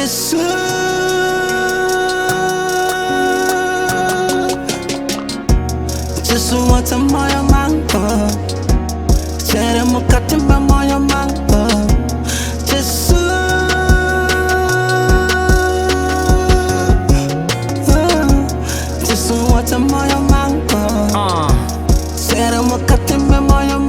Chishuwo cha moyo wangu, chere mukati mwa moyo wangu. Chishuwo cha moyo wangu, chere mukati mwa moyo wangu.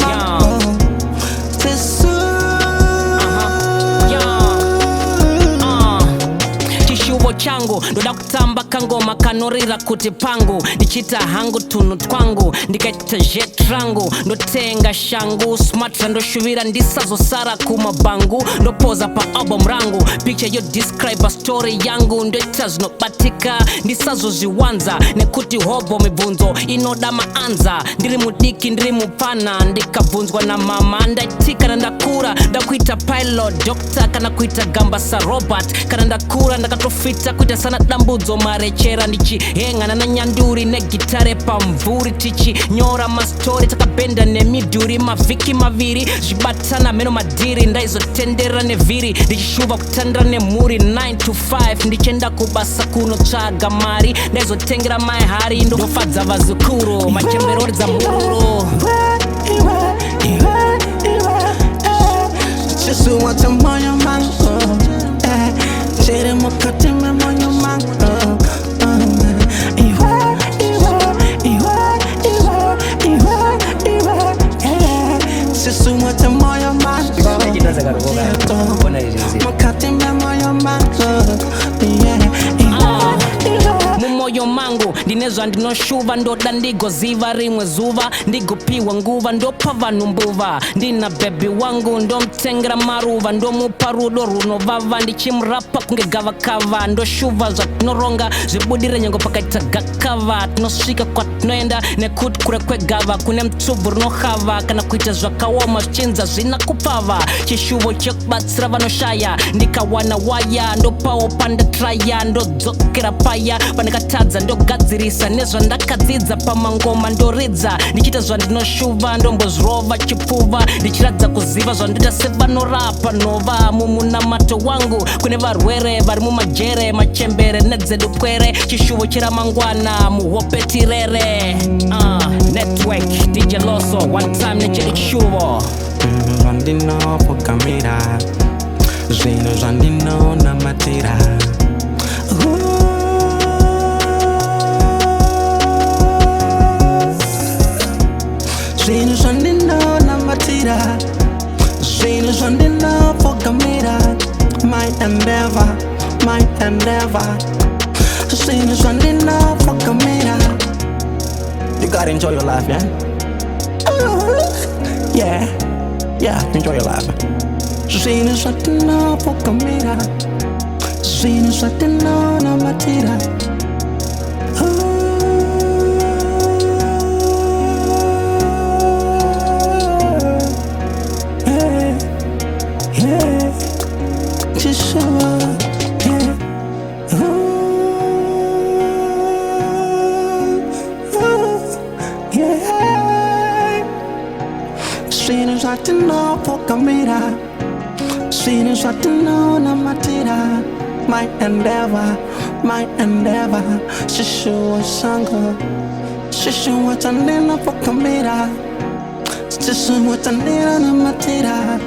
Chishuwo changu ndoda kutamba kangoma kanorira kuti pangu ndichita hangu tunu twangu ndikaita jet rangu ndotenga shangu smart ndoshuvira ndisazosara kumabangu ndopoza pa album rangu picture yo describe a story yangu ndoita zinobatika ndisazozviwanza nekuti hobo mibvunzo inoda maanza ndiri mudiki ndiri mupana ndikabvunzwa na mama ndaitika na ndakura ndakuita pilot doctor kana kuita Gamba Robert kana ndakura ndakatofita kuita sana dambudzo marechera ndichihengana na nyanduri negitare pamvuri tichinyora mastori takabenda nemidhuri mavhiki maviri zvibatana meno madhiri ndaizotendera nevhiri ndichishuva kutandira nemhuri 9 to 5 ndichienda kubasa kunotsvaga mari ndaizotengera maihari ndofadza vazukuru machemberori dzamururu. Chishuwo cha moyo wangu, chere mukati mwa moyo wangu. Chishuwo cha moyo wangu, mukati mwa moyo wangu. Mumoyo mangu ndinezva ndinoshuva ndoda ndigoziva rimwe zuva ndigopiwa nguva ndopa vanhu mbuva ndina bebi wangu ndomutengera maruva ndomupa rudo runovava ndichimurapa kunge gavakava ndoshuva zvatinoronga zvibudire nyengo pakaita gakava tinosvika kwatinoenda nekuti kure kwegava kune mutsubvu rinohava kana kuita zvakaoma zvichinza zvina kupfava chishuvo chekubatsira vanoshaya ndikawana waya ndopawo pandatraya ndodzokera paya pandikatadza ndogadzirisa nezvandakadzidza pamangoma ndoridza ndichiita zvandinoshuva ndombozvirova chipfuva ndichiradza kuziva zvandoita sevanorapa nhova mumunamato wangu kune varwere vari mumajere machembere nedzedupwere chishuvo chiramangwana muhopetirere network DJ Loso one time necheri chishuvo zvandinopokamira zvinhu zvandinonamatira zvinhu zvandinonamatira zvinhu zvandinopokamira my endeavor zvinhu zvandinopokamira. You gotta enjoy your life, man. Yeah, enjoy your life. Zvinhu zvandinopokamira zvinhu zvandinonamatira. Chishuwo, zvinhu zvandinopokamira zvinhu zvandinonamatira my endeavor chishuwo changu chishuwo chandinopokamira chishuwo chandinonamatira.